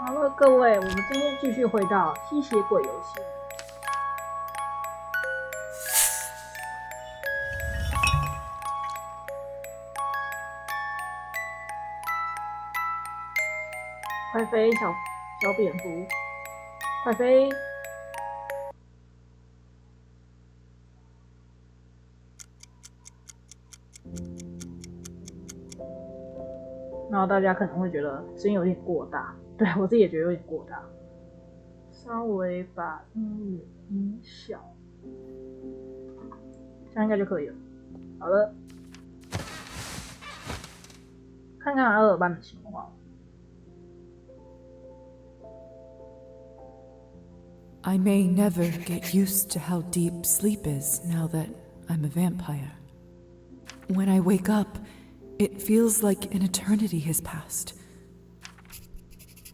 好了，各位，我们今天继续回到吸血鬼游戏。快飞，小蝙蝠，快飞！然后大家可能会觉得声音有点过大，对我自己也觉得有点过大，稍微把音乐音小，这样应该就可以了。好了，看看阿尔班的情况。I may never get used to how deep sleep is now that I'm a vampire. When I wake up, it feels like an eternity has passed.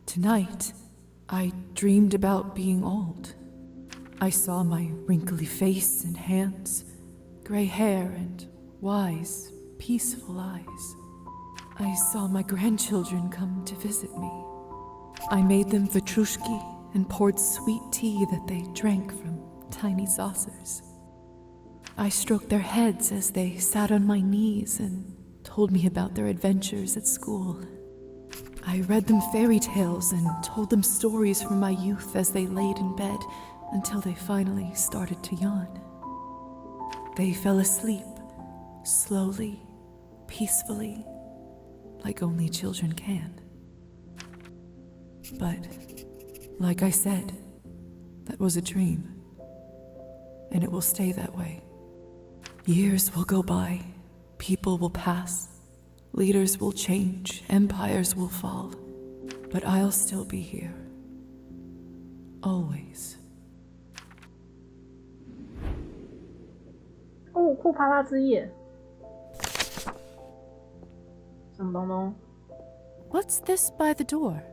Tonight, I dreamed about being old. I saw my wrinkly face and hands, gray hair and wise, peaceful eyes. I saw my grandchildren come to visit me. I made them vatrushki and poured sweet tea that they drank from tiny saucers. I stroked their heads as they sat on my knees and told me about their adventures at school. I read them fairy tales and told them stories from my youth as they laid in bed until they finally started to yawn. They fell asleep, slowly, peacefully, like only children can. But, like I said, that was a dream, and it will stay that way. Years will go by, people will pass, leaders will change, empires will fall, but I'll still be here. Always. 哦，库帕拉之夜，什么东东？ What's this by the door?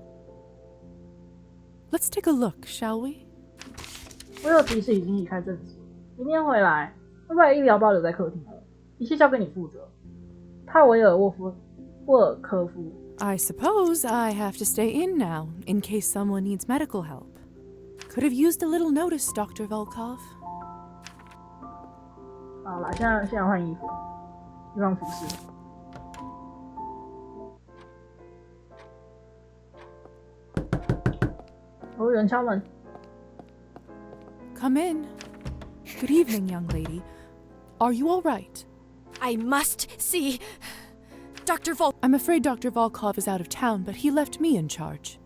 Let's take a look, shall we? 我有提示已经离开镇子，明天回来，会把医疗包留在客厅了，一切交给你负责。帕维尔沃尔科夫。I suppose I have to stay in now, in case someone needs medical help. Could have used a little notice, Dr. Volkov. 好啦，现在换衣服，衣裳服饰。哦，有人敲门。 Come in. Good evening, young lady. Are you all right? I must see Dr. I'm afraid Dr. Volkov is out of town, but he left me in charge.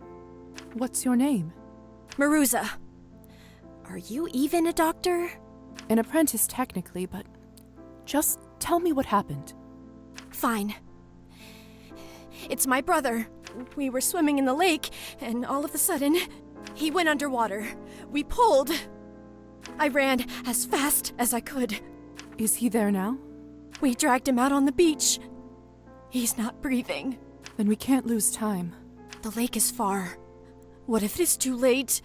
What's your name? Maruza. Are you even a doctor? An apprentice, technically, but just tell me what happened. Fine. It's my brother. We were swimming in the lake, and all of a sudden, he went underwater. We pulled. I ran as fast as I could. Is he there now? We dragged him out on the beach. He's not breathing. Then we can't lose time. The lake is far. What if it is too late?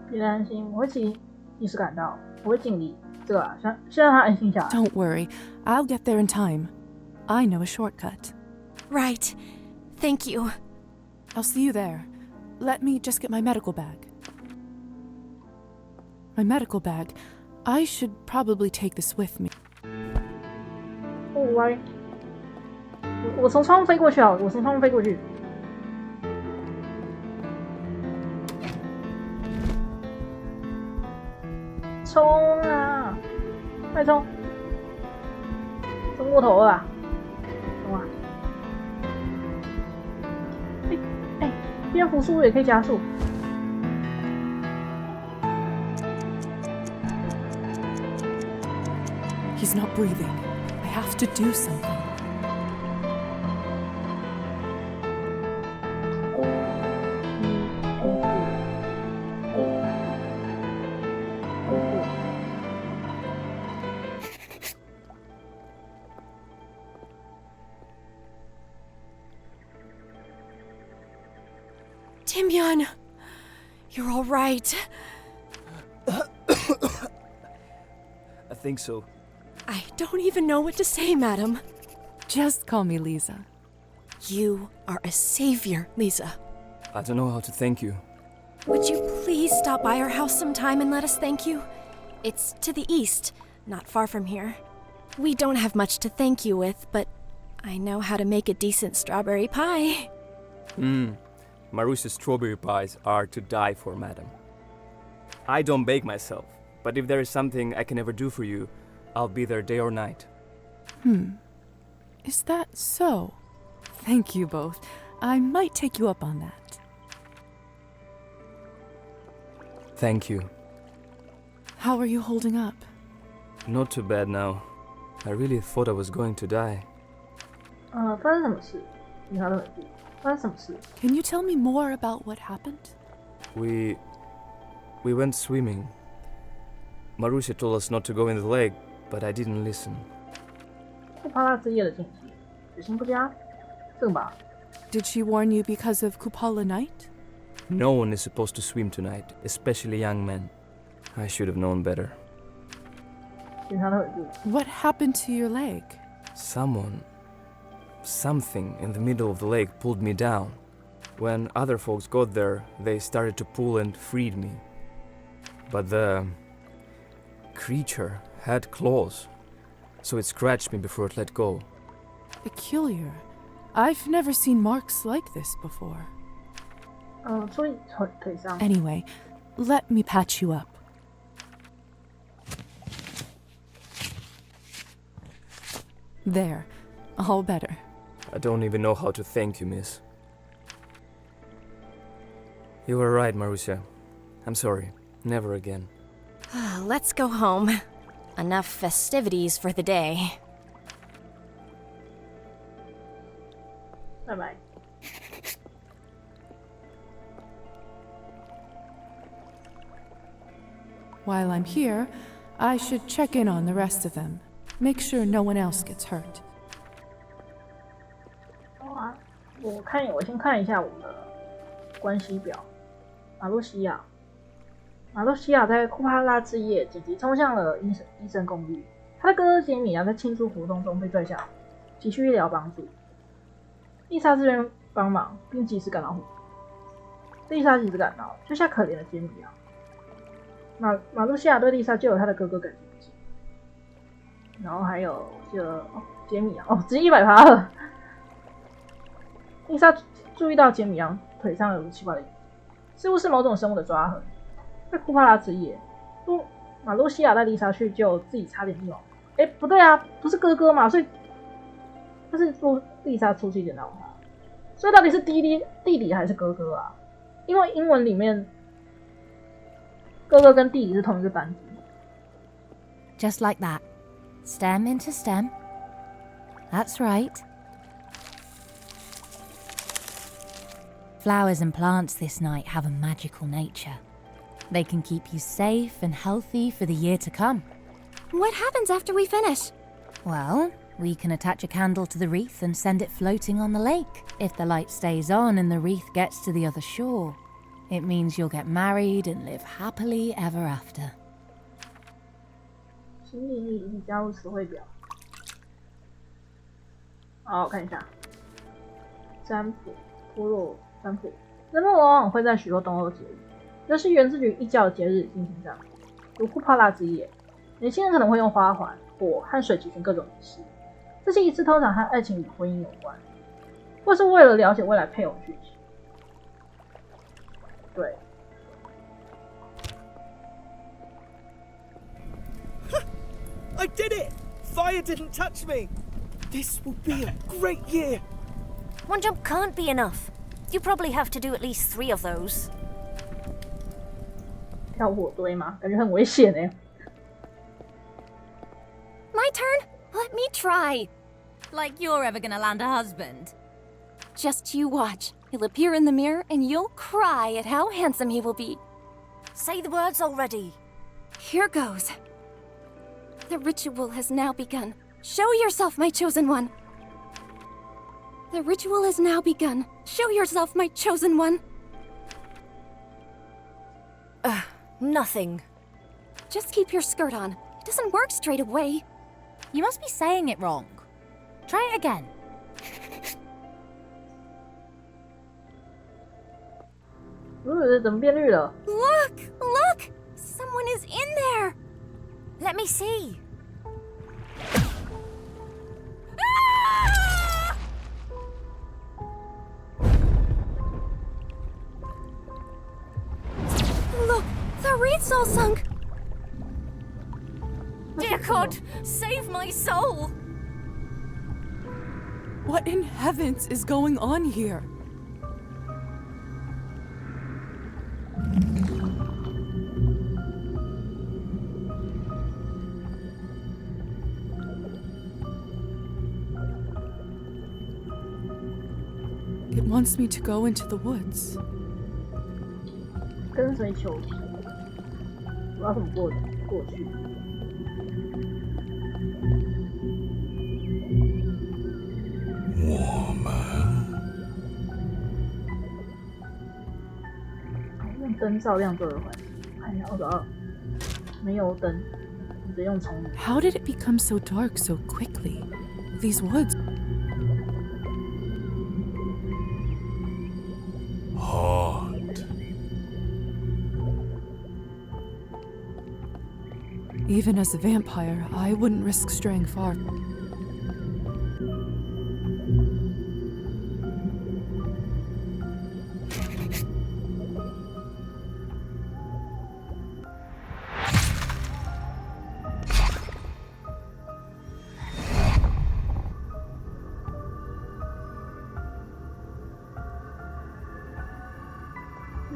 别担心，我会及时赶到，我会尽力。这个啊，先让他安心下来。 Don't worry, I'll get there in time. I know a shortcut. Right. Thank you. I'll see you there. Let me just get my medical bag. My medical bag. I should probably take this with me. 哦，我从窗户飞过去啊！我从窗户飞过去。冲啊！快冲！冲过头了啦！冲啊！蝙蝠速度也可以加速。 He's not breathing. I have to do something. Timyon, you're all right. I think so. I don't even know what to say, madam. Just call me Lisa. You are a savior, Lisa. I don't know how to thank you. Would you please stop by our house sometime and let us thank you? It's to the east, not far from here. We don't have much to thank you with, but I know how to make a decent strawberry pie. Marusha's strawberry pies are to die for, madam. I don't bake myself, but if there is something I can ever do for you, I'll be there day or night. Is that so? Thank you both. I might take you up on that. Thank you. How are you holding up? Not too bad now. I really thought I was going to die. 发生什么事？你好，冷静。发生什么事？ Can you tell me more about what happened? We went swimming. Marusha told us not to go in the lake, but I didn't listen. 库帕拉之夜的禁忌，水性不佳，这个吧？ Did she warn you because of Kupala night? No one is supposed to swim tonight, especially young men. I should have known better. 检查的很注。 What happened to your leg? Something in the middle of the lake pulled me down. When other folks got there, they started to pull and freed me. But the creature had claws, so it scratched me before it let go. Peculiar. I've never seen marks like this before. 注意腿上。 Anyway, let me patch you up. There. All better. I don't even know how to thank you, miss. You were right, Marusha. I'm sorry. Never again. Let's go home. Enough festivities for the day. 拜拜。 While I'm here, I should check in on the rest of them. Make sure no one else gets hurt. 好啊，我先看一下我的关系表。马路西亚在库帕拉之夜紧急冲向了医生公寓，他的哥哥杰米在庆祝活动中被拽下，急需医疗帮助。丽莎这边帮忙，并及时赶到。丽莎及时赶到，就像可怜的杰米一样。马路西亚对丽莎就有他的哥哥感情不深，然后还有杰米直接100%了。丽莎注意到杰米昂腿上有奇怪的印记，似乎是某种生物的抓痕。在库帕拉之夜，马路西亚带丽莎去救自己差点溺亡。不对啊，不是哥哥嘛，所以他是丽莎出去捡到他，所以到底是弟弟还是哥哥啊？因为英文里面哥哥跟弟弟是同一个单字。 Just like that. Stem into stem. That's right. Flowers and plants this night have a magical nature. They can keep you safe and healthy for the year to come. What happens after we finish? Well, we can attach a candle to the wreath and send it floating on the lake. If the light stays on and the wreath gets to the other shore, it means you'll get married and live happily ever after. 请你加入词汇表。好，我看一下。占卜、部落占卜，人们往往会在许多东欧节日，尤其源自于异教的节日进行占卜，如库帕拉之夜。年轻人可能会用花环、火和水举行各种仪式，这些仪式通常和爱情与婚姻有关，或是为了了解未来配偶剧情。对。 I did it! Fire didn't touch me! This will be a great year! One jump can't be enough. You probably have to do at least 3 of those. 跳火堆吗？感觉很危险欸。 My turn? Let me try. Like you're ever gonna land a husband. Just you watch. He'll appear in the mirror and you'll cry at how handsome he will be. Say the words already. Here goes. The ritual has now begun. Show yourself, my chosen one. The ritual has now begun. Show yourself, my chosen one. Nothing. Just keep your skirt on. It doesn't work straight away. You must be saying it wrong. Try it again. 怎么变绿了？ Look! Look! Someone is in there! Let me see. Ah! Look! The reed's all sunk! Dear God, save my soul! What in heavens is going on here? It wants me to go into the woods. 跟随球体，我要怎么过去？我们用灯照亮周围环境。看一下22，没有灯，你只用丛林。 How did it become so dark so quickly? These woods. hot. Even as a vampire, I wouldn't risk straying far. "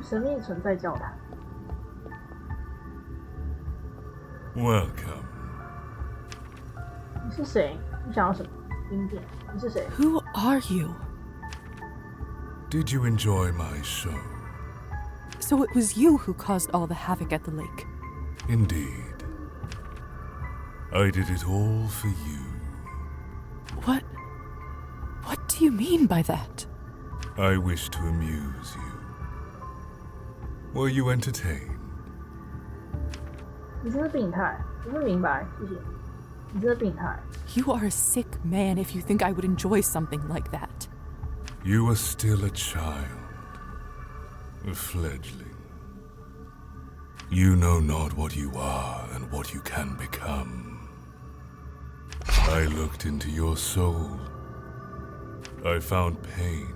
神秘存在教堂。 Welcome. 你是谁？你想要什么？经典。你是谁？ Who are you? Did you enjoy my show? So it was you who caused all the havoc at the lake. Indeed. I did it all for you. What do you mean by that? I wish to amuse you. Were you entertained? 你真是病态，我不明白，谢谢。你真的病态。 You are a sick man if you think I would enjoy something like that. You are still a child, a fledgling. You know not what you are and what you can become. I looked into your soul. I found pain.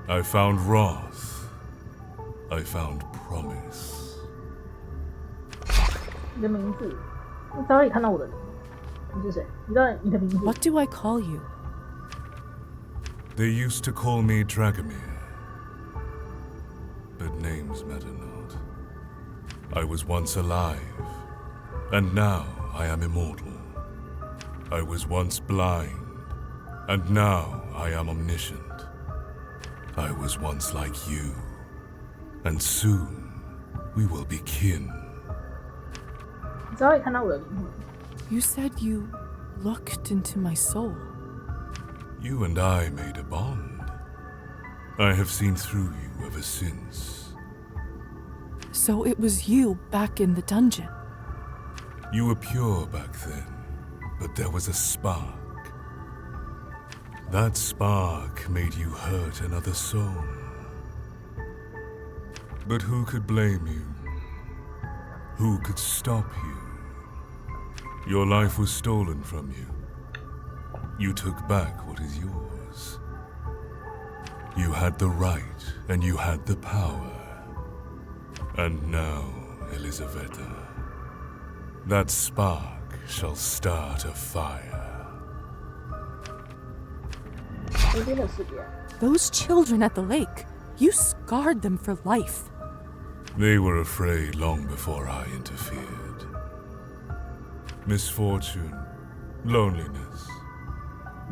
I found wrath. I found promise. 你的名字，你早已看到我的名字。你是谁？你知道你的名字？ What do I call you? They used to call me Dragomir, but names matter not. I was once alive, and now I am immortal. I was once blind, and now I am omniscient. I was once like you, and soon we will be kin. 你早已看到我的灵魂。 You said you looked into my soul. You and I made a bond. I have seen through you ever since. So it was you back in the dungeon. You were pure back then, but there was a spark. That spark made you hurt another soul. But who could blame you? Who could stop you? Your life was stolen from you. You took back what is yours. You had the right and you had the power. And now, Elisaveta, that spark shall start a fire. 河边的世界， Those children at the lake, you scarred them for life. They were afraid long before I interfered. Misfortune, loneliness,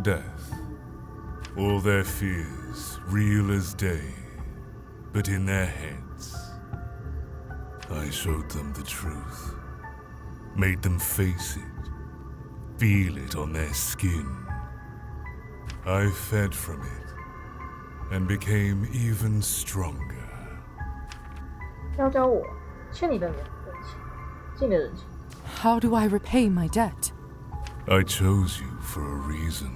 death, all their fears, real as day, but in their heads. I showed them the truth, made them face it, feel it on their skin. I fed from it, and became even stronger. 教教我，欠你的人情，欠你的人情。 How do I repay my debt? I chose you for a reason.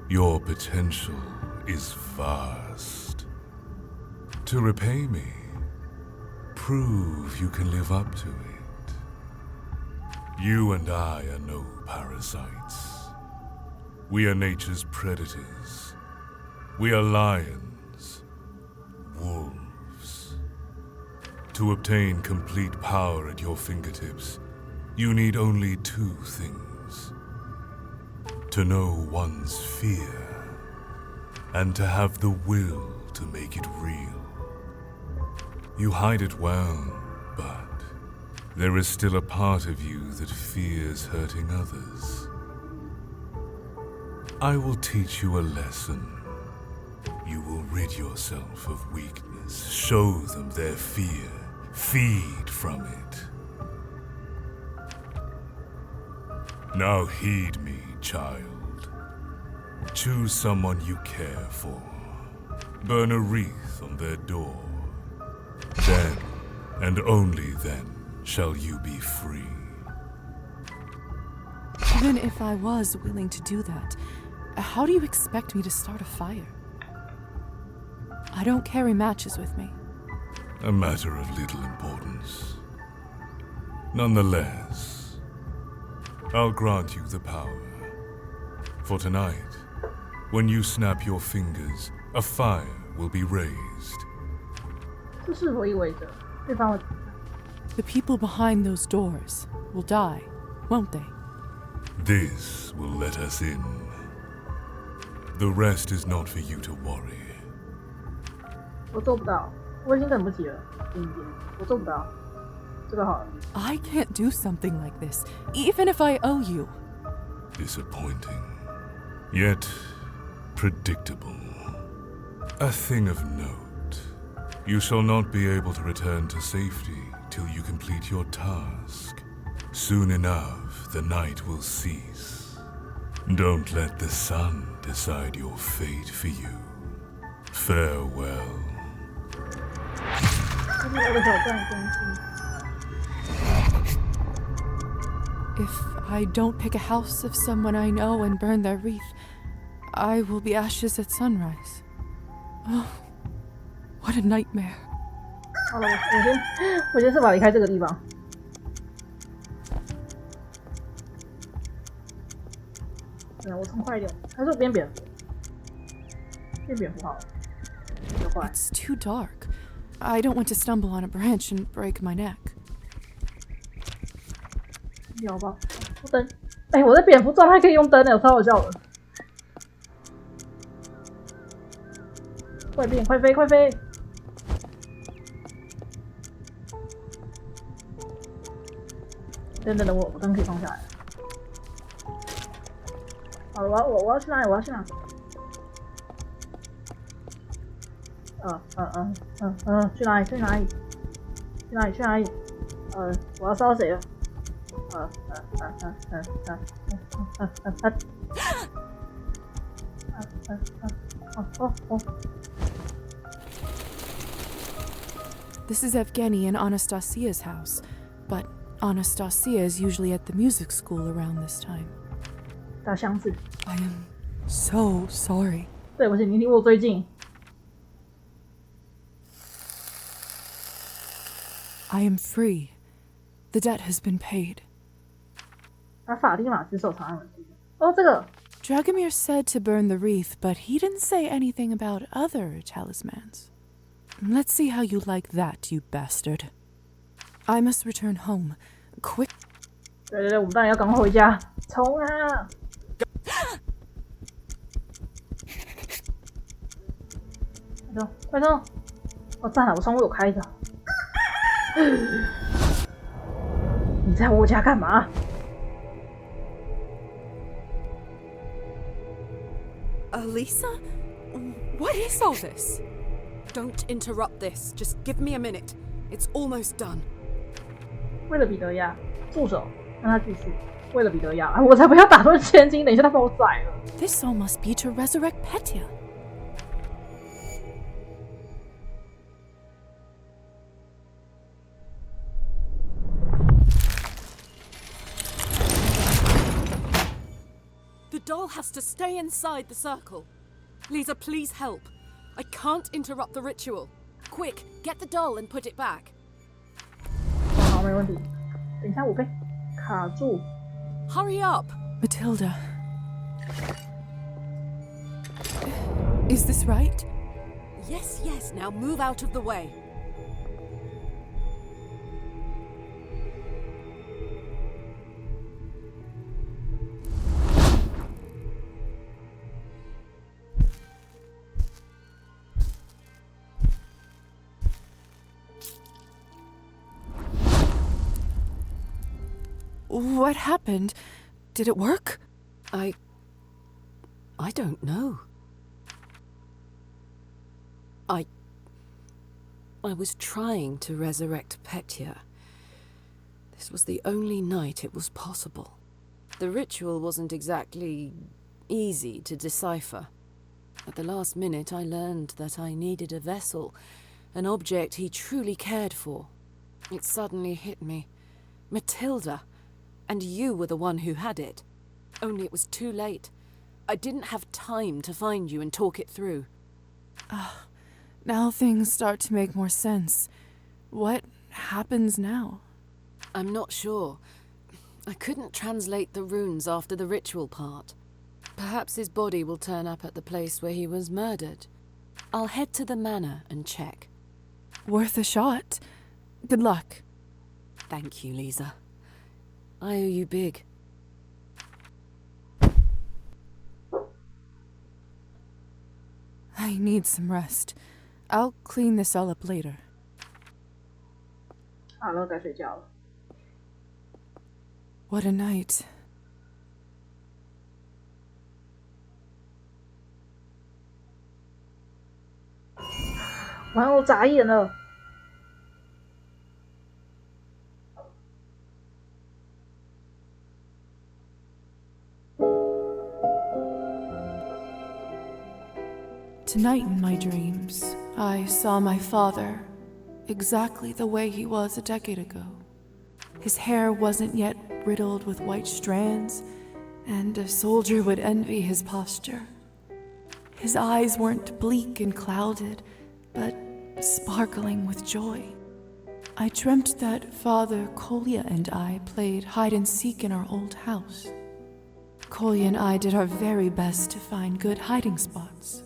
Your potential is vast. To repay me, prove you can live up to it. You and I are no parasites. We are nature's predators. We are lions, wolves. To obtain complete power at your fingertips, you need only two things. To know one's fear, and to have the will to make it real. You hide it well, but there is still a part of you that fears hurting others. I will teach you a lesson. You will rid yourself of weakness, show them their fear, feed from it. Now heed me, child. Choose someone you care for. Burn a wreath on their door. Then, and only then, shall you be free. Even if I was willing to do that, how do you expect me to start a fire? I don't carry matches with me. A matter of little importance. Nonetheless, I'll grant you the power. For tonight, when you snap your fingers, a fire will be raised. 这是否意味着对方会 The people behind those doors will die, won't they? This will let us in. The rest is not for you to worry. 我做不到，我已经等不及了，今天我做不到，这个好了。 I can't do something like this, even if I owe you. Disappointing, yet predictable. A thing of note. You shall not be able to return to safety till you complete your task. Soon enough, the night will cease. Don't let the sun decide your fate for you. Farewell. 这是我的挑战中心。 If I don't pick a house of someone I know and burn their wreath, I will be ashes at sunrise. Oh, what a nightmare. 好了，我先设法离开这个地方。对，我冲快一点，还是我变蝙蝠？变蝙蝠好了，比较快。 It's too dark. I don't want to stumble on a branch and break my neck. 有吧？不灯。哎，我的蝙蝠状态可以用灯的，超好笑的。快变，快飞，快飞！等，我灯可以放下来。好了，我要去哪里？我要去哪？去哪里？去哪里？去哪里？去哪里？我要烧谁了？This is Evgeny and Anastasia's house, but Anastasia is usually at the music school around this time. 大箱子。 I am so sorry. 对不起，你离我最近。 I am free. The debt has been paid. 把法蒂玛之手藏在门里。哦，这个 Dragomir said to burn the wreath, but he didn't say anything about other talismans. Let's see how you like that, you bastard. I must return home. Quick. 对，我们当然要赶快回家，冲啊！快冲，快冲！哦，赞了，我窗户有开着。你在我家干嘛？ Elisa? What is all this? Don't interrupt this. Just give me a minute. It's almost done. 为了彼得亚，住手，让他继续。为了彼得亚，我才不要打断千金，等一下他把我宰了。 This all must be to resurrect Petya. The doll has to stay inside the circle. Lisa, please help. I can't interrupt the ritual. Quick, get the doll and put it back. 好，没问题。等一下，我被卡住。 Hurry up! Matilda. Is this right? Yes, yes, now move out of the way. What happened? Did it work? I don't know. I was trying to resurrect Petya. This was the only night it was possible. The ritual wasn't exactly easy to decipher. At the last minute, I learned that I needed a vessel, an object he truly cared for. It suddenly hit me. Matilda. And you were the one who had it. Only it was too late. I didn't have time to find you and talk it through. Now things start to make more sense. What happens now? I'm not sure. I couldn't translate the runes after the ritual part. Perhaps his body will turn up at the place where he was murdered. I'll head to the manor and check. Worth a shot. Good luck. Thank you, Lisa. I owe you big. I need some rest. I'll clean this all up later. 好了，该睡觉了。 What a night. 完，我眨眼了。 Tonight in my dreams, I saw my father exactly the way he was a decade ago. His hair wasn't yet riddled with white strands, and a soldier would envy his posture. His eyes weren't bleak and clouded, but sparkling with joy. I dreamt that Father Kolya and I played hide and seek in our old house. Kolya and I did our very best to find good hiding spots.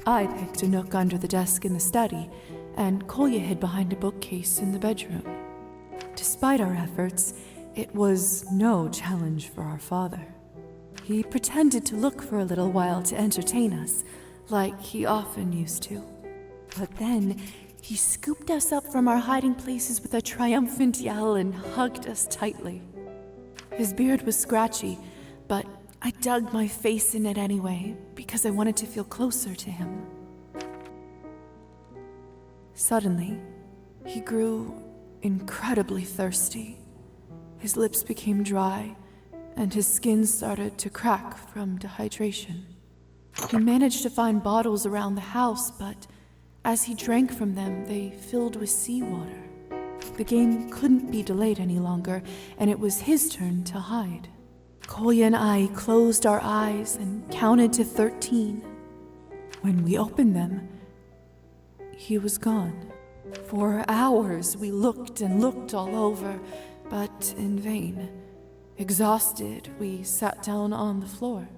I picked a nook under the desk in the study, and Kolya hid behind a bookcase in the bedroom. Despite our efforts, it was no challenge for our father. He pretended to look for a little while to entertain us, like he often used to. But then, he scooped us up from our hiding places with a triumphant yell and hugged us tightly. His beard was scratchy, but I dug my face in it anyway, because I wanted to feel closer to him. Suddenly, he grew incredibly thirsty. His lips became dry, and his skin started to crack from dehydration. He managed to find bottles around the house, but as he drank from them, they filled with seawater. The game couldn't be delayed any longer, and it was his turn to hide. Kolya and I closed our eyes and counted to 13. When we opened them, he was gone. For hours we looked and looked all over, but in vain. Exhausted, we sat down on the floor.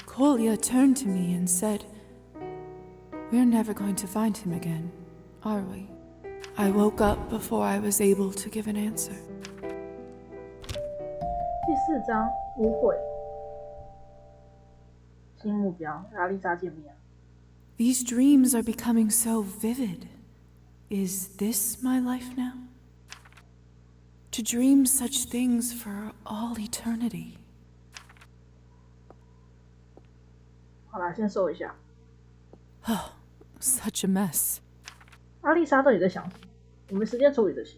Kolya turned to me and said, "We're never going to find him again, are we?" I woke up before I was able to give an answer. 第4章误会。新目标，阿丽莎见面。 These dreams are becoming so vivid. Is this my life now? To dream such things for all eternity. 好啦，先收一下。 Oh, such a mess. 阿丽莎到底在想什么？我没时间处理这些，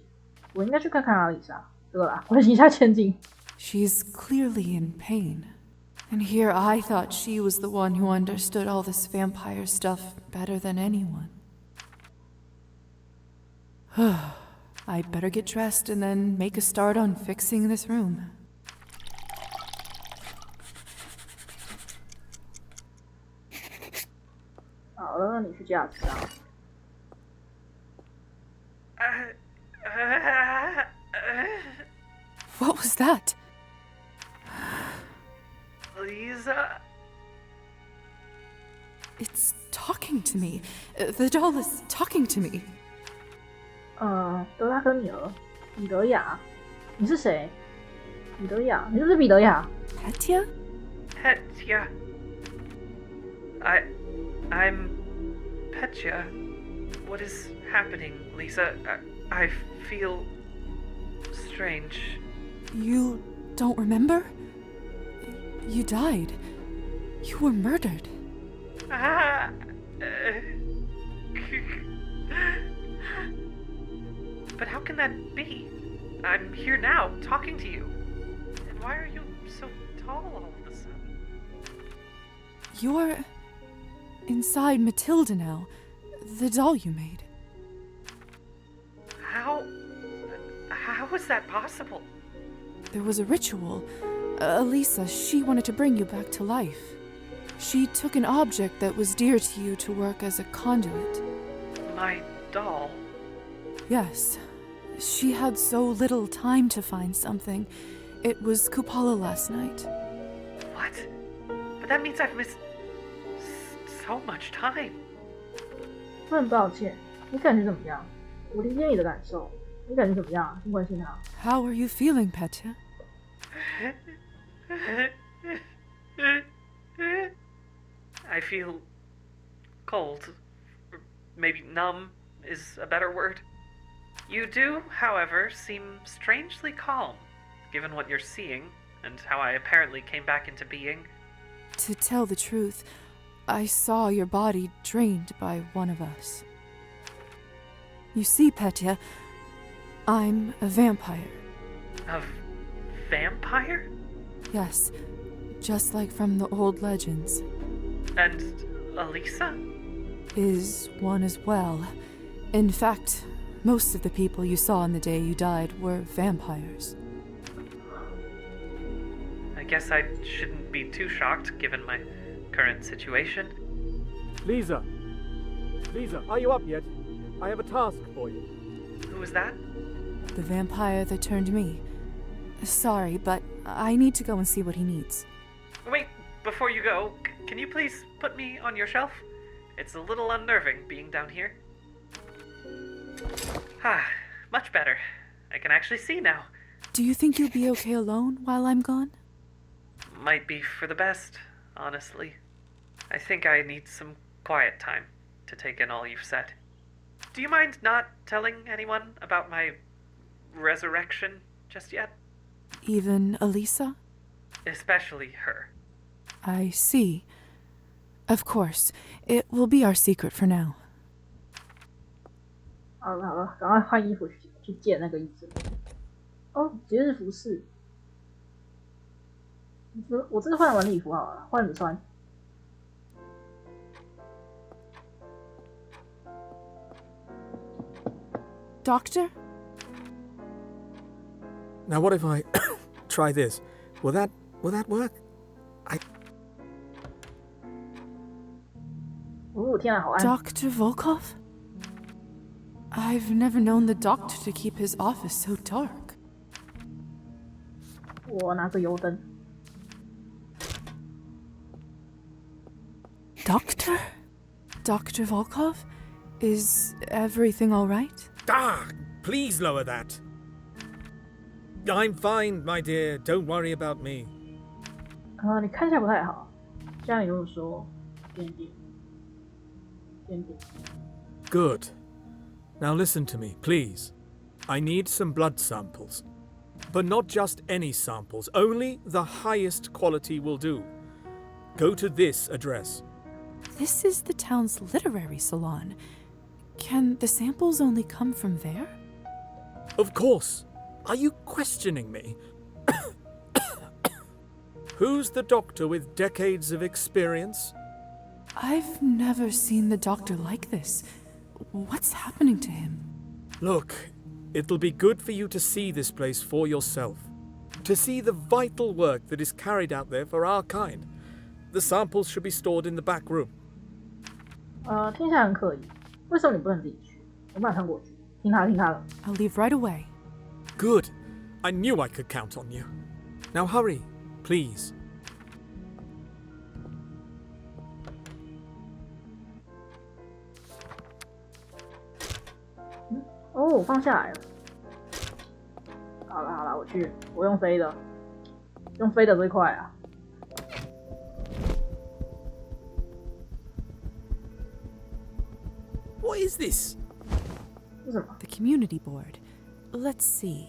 我应该去看看阿丽莎。对啦，关心一下前景。 She's clearly in pain. And here I thought she was the one who understood all this vampire stuff better than anyone. I'd better get dressed and then make a start on fixing this room. 好了，你去架子上。What was that? Lisa? It's talking to me. The doll is talking to me. 德拉跟女儿彼得雅，你是谁？彼得雅，你是不是彼得雅？ Petya? Petya. I'm Petya. What is happening, Lisa? I feel strange. You don't remember? You died. You were murdered. But how can that be? I'm here now, talking to you. And why are you so tall all of a sudden? You're inside Matilda now, the doll you made. How is that possible? There was a ritual. Elisa, she wanted to bring you back to life. She took an object that was dear to you to work as a conduit. My doll? Yes. She had so little time to find something. It was Kupala last night. What? But that means I've missed so much time. 我很抱歉，你感觉怎么样？我理解你的感受，你感觉怎么样？请关心他。 How are you feeling, Petya? I feel cold. Maybe numb is a better word. You do, however, seem strangely calm, given what you're seeing and how I apparently came back into being. To tell the truth, I saw your body drained by one of us. You see, Petya, I'm a vampire. A vampire? Yes, just like from the old legends. And Elisa? Is one as well. In fact, most of the people you saw on the day you died were vampires. I guess I shouldn't be too shocked given my current situation. Lisa! Lisa, are you up yet? I have a task for you. Who was that? The vampire that turned me. Sorry, but I need to go and see what he needs. Wait, before you go, can you please put me on your shelf? It's a little unnerving being down here. Ah, much better. I can actually see now. Do you think you'll be okay alone while I'm gone? Might be for the best, honestly. I think I need some quiet time to take in all you've said. Do you mind not telling anyone about my resurrection just yet? Even Elisa? Especially her. I see. Of course, it will be our secret for now. 好了好了，赶快换衣服去见那个医生。哦，节日服饰。我这次换完礼服好了，换着穿。Doctor? Now what if I try this? Will that work? 哦，天啊，好暗。 Dr. Volkov? I've never known the doctor to keep his office so dark. 我拿个油灯。 Doctor? Dr. Volkov? Is everything all right? Ah! Please lower that. I'm fine, my dear. Don't worry about me. 你看起来不太好。家里跟我说，点点。 Good. Now listen to me, please. I need some blood samples. But not just any samples. Only the highest quality will do. Go to this address. This is the town's literary salon. Can the samples only come from there? Of course. Are you questioning me? Who's the doctor with decades of experience? I've never seen the doctor like this. What's happening to him? Look, it'll be good for you to see this place for yourself. To see the vital work that is carried out there for our kind. The samples should be stored in the back room. 听起来很可疑。为什么你不能自己去？我马上过去。听他的。 I'll leave right away. Good. I knew I could count on you. Now hurry, please. 哦，放下来了。好了，我用飞的，用飞的最快啊。What is this? 是什么？ The community board. Let's see.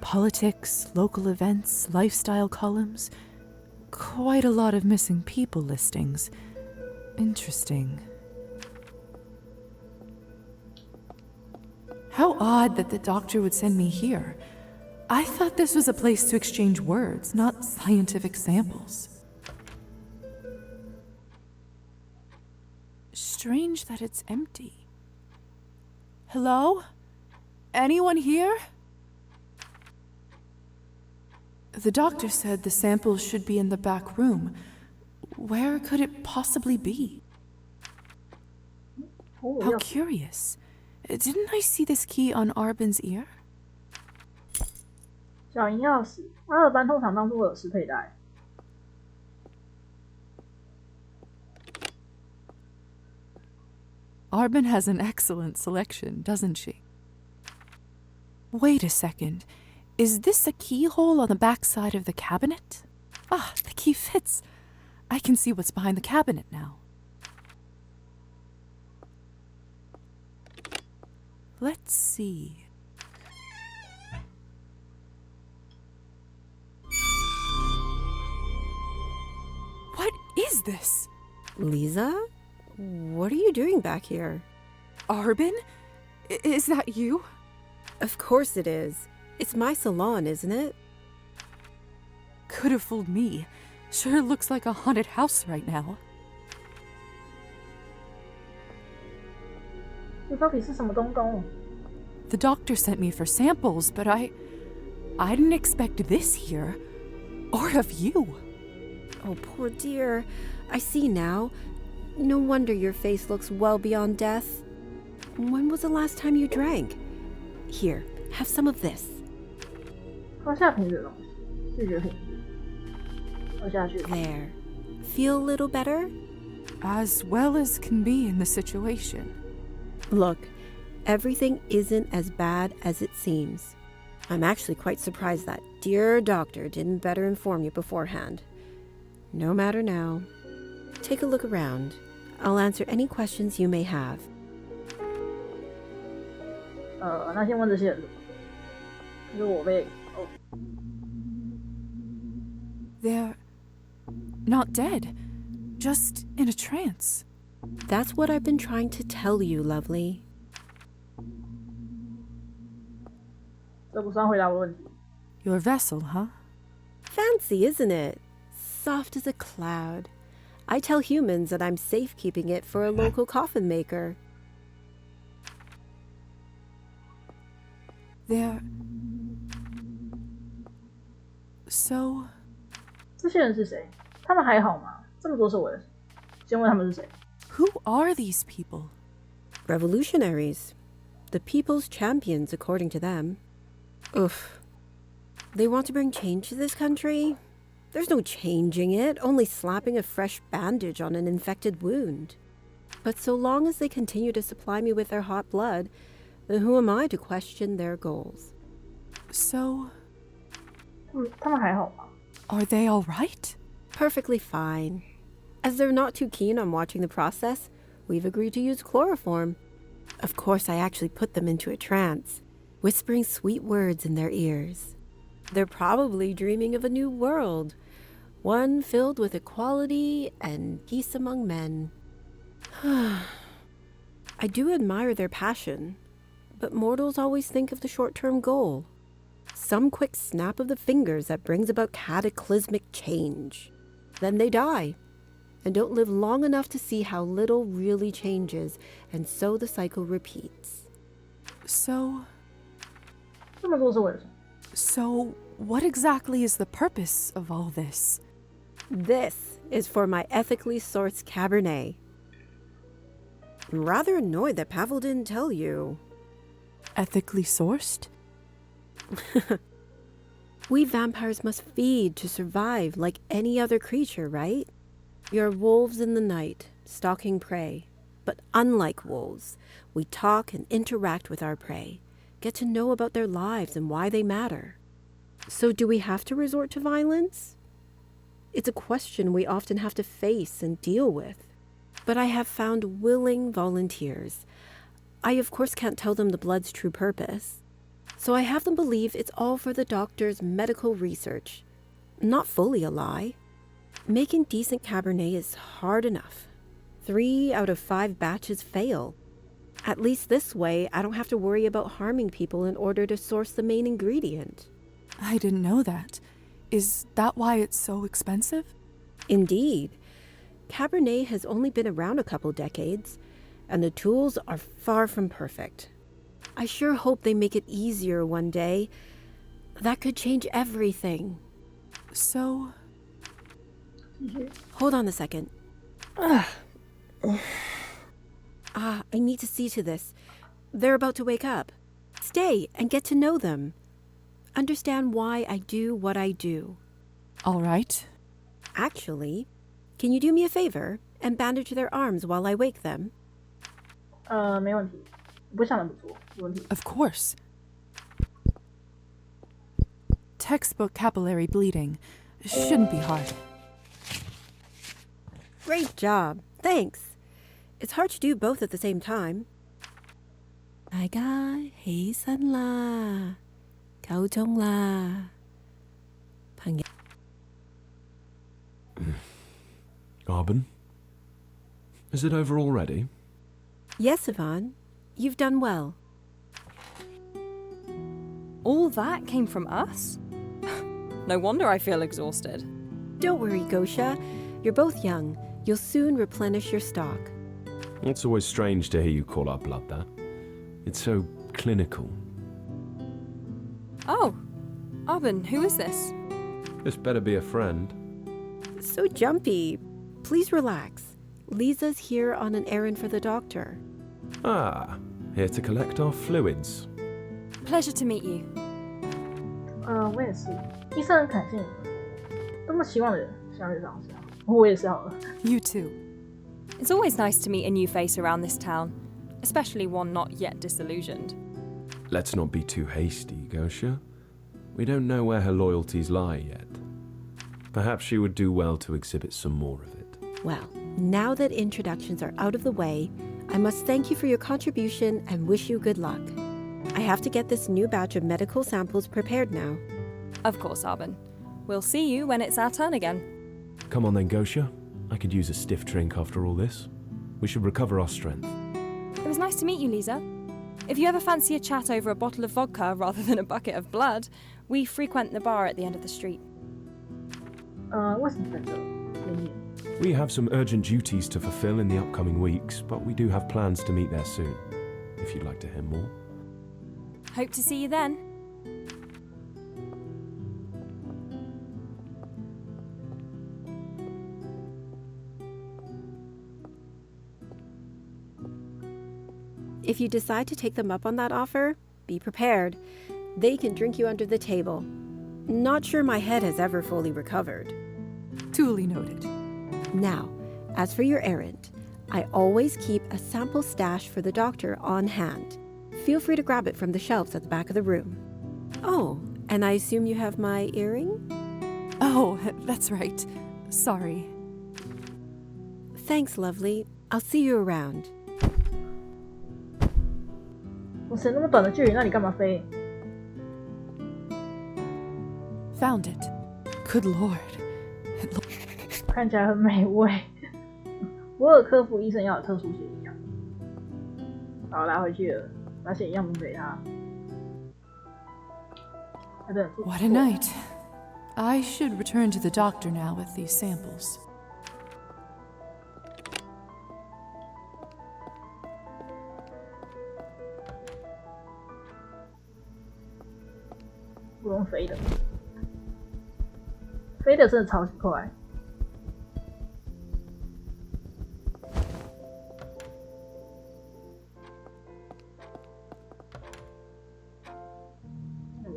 Politics, local events, lifestyle columns. Quite a lot of missing people listings. Interesting. How odd that the doctor would send me here. I thought this was a place to exchange words, not scientific samples. Strange that it's empty. Hello? Anyone here? The doctor said the samples should be in the back room. Where could it possibly be? How curious. Didn't I see this key on Arbin's ear? 小银钥匙，阿尔班通常当做耳饰佩戴。Arbin has an excellent selection, doesn't she? Wait a second. Is this a keyhole on the back side of the cabinet? Ah, the key fits. I can see what's behind the cabinet now. Let's see. What is this? Lisa? What are you doing back here? Arbin? Is that you? Of course it is. It's my salon, isn't it? Could have fooled me. Sure looks like a haunted house right now. 这到底是什么东东？ The doctor sent me for samples, but I didn't expect this here. Or of you. Oh, poor dear. I see now. No wonder your face looks well beyond death. When was the last time you drank? Here, have some of this. 喝下瓶子的东西，拒绝瓶子，喝下去。 There. Feel a little better? As well as can be in the situation. Look, everything isn't as bad as it seems. I'm actually quite surprised that dear doctor didn't better inform you beforehand. No matter now. Take a look around. I'll answer any questions you may have. 那先问这些人，就是我被They're not dead. Just in a trance. That's what I've been trying to tell you, lovely. 这不算回答我的问题。 Your vessel, huh? Fancy, isn't it? Soft as a cloud. I tell humans that I'm safekeeping it for a local coffin maker. They're... So... 这些人是谁？他们还好吗？这么多是我的，先问他们是谁。 Who are these people? Revolutionaries. The people's champions, according to them. Oof. They want to bring change to this country? There's no changing it, only slapping a fresh bandage on an infected wound. But so long as they continue to supply me with their hot blood, then who am I to question their goals? So... 他们还好吗？ Are they all right? Perfectly fine. As they're not too keen on watching the process, we've agreed to use chloroform. Of course, I actually put them into a trance, whispering sweet words in their ears. They're probably dreaming of a new world, one filled with equality and peace among men. I do admire their passion, but mortals always think of the short-term goal. Some quick snap of the fingers that brings about cataclysmic change. Then they die, and don't live long enough to see how little really changes, and so the cycle repeats. So... 这么多是为了什么？ So, what exactly is the purpose of all this? This is for my ethically sourced cabernet. I'm rather annoyed that Pavel didn't tell you. Ethically sourced? We vampires must feed to survive like any other creature, right? We are wolves in the night, stalking prey. But unlike wolves, we talk and interact with our prey, get to know about their lives and why they matter. So do we have to resort to violence? It's a question we often have to face and deal with. But I have found willing volunteers. I of course can't tell them the blood's true purpose. So I have them believe it's all for the doctor's medical research. Not fully a lie. Making decent cabernet is hard enough. 3 out of 5 batches fail. At least this way, I don't have to worry about harming people in order to source the main ingredient. I didn't know that. Is that why it's so expensive? Indeed. Cabernet has only been around a couple decades, and the tools are far from perfect. I sure hope they make it easier one day. That could change everything. So... Hold on a second. I need to see to this. They're about to wake up. Stay and get to know them. Understand why I do what I do. All right. Actually, can you do me a favor and bandage their arms while I wake them? 没问题，不想那么做，没问题。 Of course. Textbook capillary bleeding. Shouldn't be hard. Great job. Thanks. It's hard to do both at the same time. 大家起身啦，夠鐘啦，朋友。 Arbin? Is it over already? Yes, Yvonne. You've done well. All that came from us? No wonder I feel exhausted. Don't worry, Gosha. You're both young. You'll soon replenish your stock. It's always strange to hear you call our blood that. It's so clinical. Oh, Arbin, who is this? This better be a friend. So jumpy. Please relax. Lisa's here on an errand for the doctor. Ah, here to collect our fluids. Pleasure to meet you. 我也是，医生很感谢你们，多么希望的人相遇上是啊，我也是好了。 You too. It's always nice to meet a new face around this town, especially one not yet disillusioned. Let's not be too hasty, Gosha. We don't know where her loyalties lie yet. Perhaps she would do well to exhibit some more of it. Well, now that introductions are out of the way, I must thank you for your contribution and wish you good luck. I have to get this new batch of medical samples prepared now. Of course, Arbin. We'll see you when it's our turn again. Come on then, Gosha. I could use a stiff drink after all this. We should recover our strength. It was nice to meet you, Lisa. If you ever fancy a chat over a bottle of vodka rather than a bucket of blood, we frequent the bar at the end of the street. 为什么在这里面？ We have some urgent duties to fulfill in the upcoming weeks, but we do have plans to meet there soon, if you'd like to hear more. Hope to see you then. If you decide to take them up on that offer, be prepared. They can drink you under the table. Not sure my head has ever fully recovered. Duly noted. Now, as for your errand, I always keep a sample stash for the doctor on hand. Feel free to grab it from the shelves at the back of the room. Oh, and I assume you have my earring? Oh, that's right. Sorry. Thanks, lovely. I'll see you around. 我省那么短的距离，那你干嘛飞？ Found it. Good lord. 看起来很美味。我有科服医生要有特殊协议啊。好，拿回去了，拿写样本给他。What a night. I should return to the doctor now with these samples. 不用飞的，飞的真的超级快。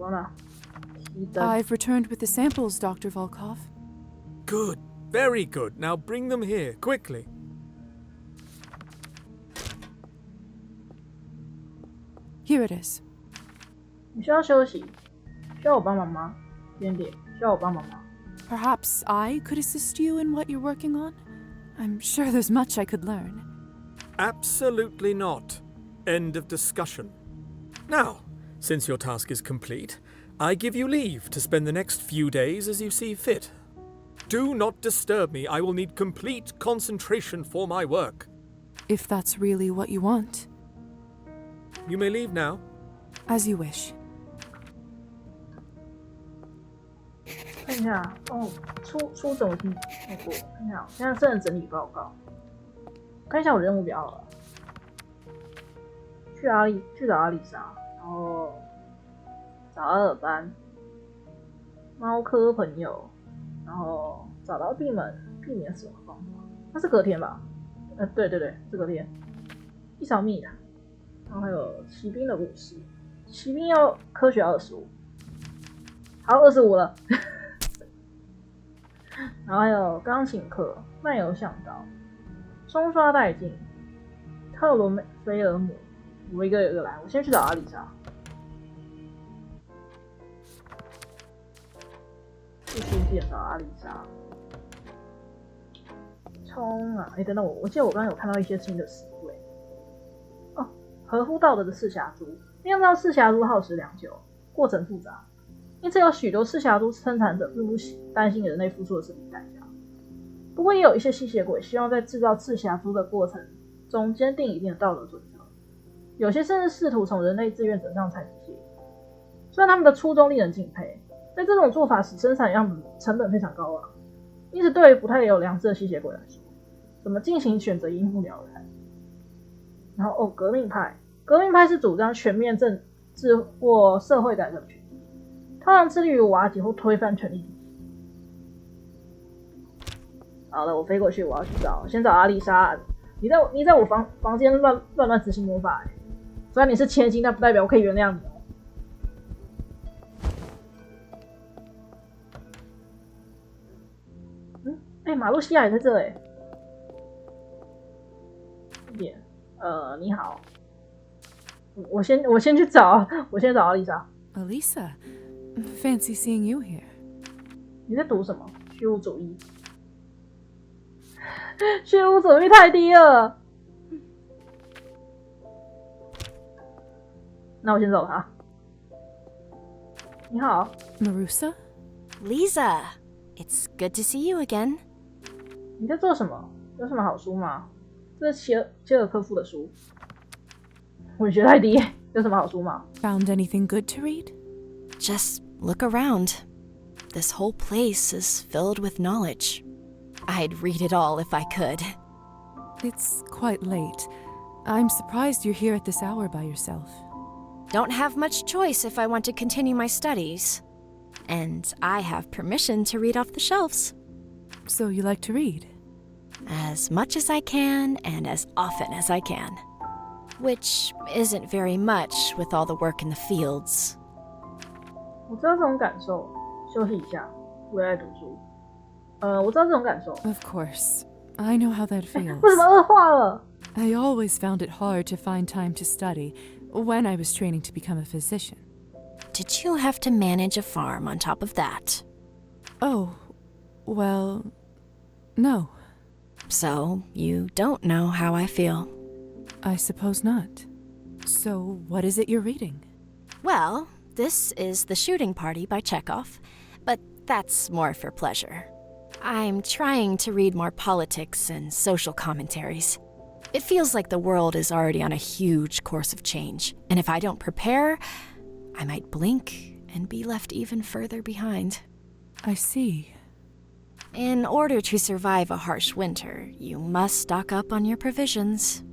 Corona. I've returned with the samples, Dr. Volkov. Good. Very good. Now bring them here, quickly. Here it is. 你需要休息？需要我帮忙吗？点点，需要我帮忙吗？ Perhaps I could assist you in what you're working on? I'm sure there's much I could learn. Absolutely not. End of discussion. Now, since your task is complete, I give you leave to spend the next few days as you see fit. Do not disturb me. I will need complete concentration for my work. If that's really what you want. You may leave now. As you wish. 看一下哦，出怎么听没过？看一下，现在正在整理报告。看一下我任务表好了。去找阿丽莎，然后找阿尔班，猫科朋友，然后找到闭门，避免死亡方法。那是隔天吧？对，是隔天。一勺蜜糖，然后还有骑兵的故事。骑兵要科学25，好25了。然后还有钢琴课、漫游向导、冲刷殆尽、特罗菲尔姆，我一个一个来。我先去找阿丽莎。去书店找阿丽莎。冲啊！等等我记得我刚刚有看到一些新的词汇。哦，合乎道德的赤霞珠，酿造赤霞珠耗时良久，过程复杂。因此有许多赤霞珠生产者并不担心人类付出的生命代价。不过也有一些吸血鬼希望在制造赤霞珠的过程中坚定一定的道德准则，有些甚至试图从人类志愿者上采集血液。虽然他们的初衷令人敬佩，但这种做法使生产样本成本非常高昂，因此对于不太有良知的吸血鬼来说，怎么进行选择一目了然。然后革命派是主张全面政治或社会改革的群体，通常致力于瓦解或推翻权力体系。好了，我飞过去，我要去先找阿丽莎。你在我房间乱执行魔法虽然你是千金，但不代表我可以原谅你马路西亚也在这你好。我先去找阿丽莎。Elisa, fancy seeing you here. 你在读什么？虚无主义？虚无主义太低了。那我先找他。你好 Marusa? Lisa, it's good to see you again. 你在做什么？有什么好书吗？这是切尔科夫的书。我觉得太低，有什么好书吗？ Found anything good to read? Just look around. This whole place is filled with knowledge. I'd read it all if I could. It's quite late. I'm surprised you're here at this hour by yourself. Don't have much choice if I want to continue my studies. And I have permission to read off the shelves. So you like to read? As much as I can and as often as I can. Which isn't very much with all the work in the fields. 我知道这种感受，休息一下，我也爱读书。我知道这种感受。Of course. I know how that feels. 为什么恶化了？ I always found it hard to find time to study when I was training to become a physician. Did you have to manage a farm on top of that? Oh, well, no. So, you don't know how I feel. I suppose not. So, what is it you're reading? Well, this is The Shooting Party by Chekhov, but that's more for pleasure. I'm trying to read more politics and social commentaries. It feels like the world is already on a huge course of change, and if I don't prepare, I might blink and be left even further behind. I see. In order to survive a harsh winter, you must stock up on your provisions.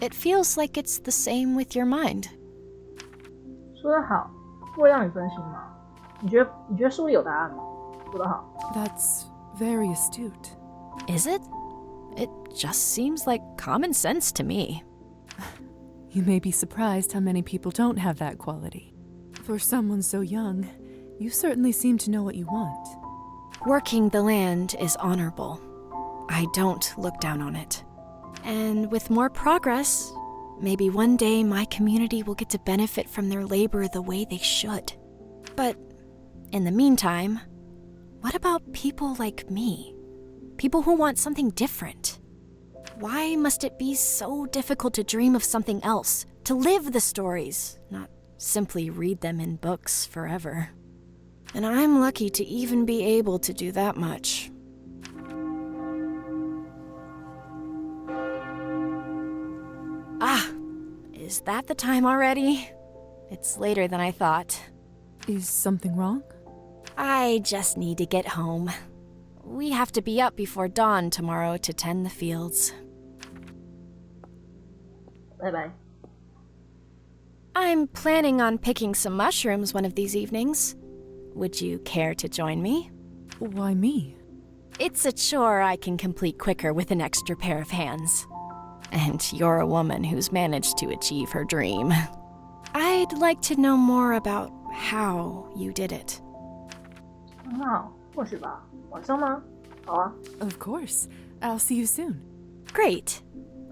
It feels like it's the same with your mind. 说得好，不会让你分心吗？你觉得书里有答案吗？说得好。That's very astute. Is it? It just seems like common sense to me. You may be surprised how many people don't have that quality. For someone so young, you certainly seem to know what you want. Working the land is honorable. I don't look down on it. And with more progress, maybe one day my community will get to benefit from their labor the way they should. But in the meantime, what about people like me? People who want something different? Why must it be so difficult to dream of something else, to live the stories, not simply read them in books forever? And I'm lucky to even be able to do that much. Ah, is that the time already? It's later than I thought. Is something wrong? I just need to get home. We have to be up before dawn tomorrow to tend the fields. Bye-bye. I'm planning on picking some mushrooms one of these evenings. Would you care to join me? Why me? It's a chore I can complete quicker with an extra pair of hands. And you're a woman who's managed to achieve her dream. I'd like to know more about how you did it. 很好，或许吧。晚上吗？好啊。 Of course. I'll see you soon. Great.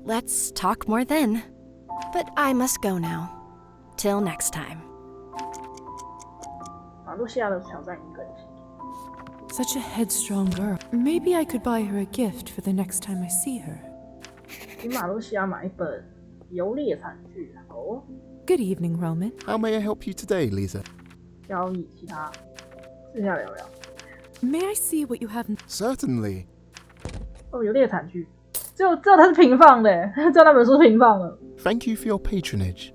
Let's talk more then. But I must go now. Till next time. 马路西亚的挑战已更新。 Such a headstrong girl. Maybe I could buy her a gift for the next time I see her. 请马路西亚买一本游猎惨剧。好哦。 Good evening, Roman. How may I help you today, Lisa? 交易其他，私下聊聊。 May I see what you have? Certainly. 哦，游猎惨剧，只有它是平放的，只有那本书是平放的。 Thank you for your patronage.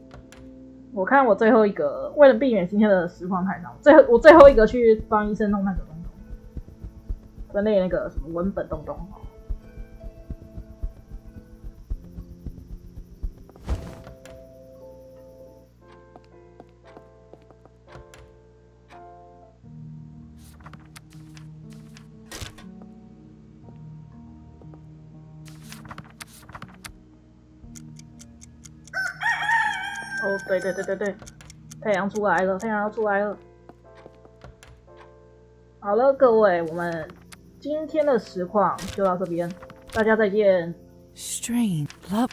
我看我最后一个，为了避免今天的实况太长，我最后一个去帮医生弄那个东东，分类那个什么文本东东。哦，对，太阳出来了，太阳要出来了。好了，各位，我们今天的实况就到这边，大家再见。Strange. Love.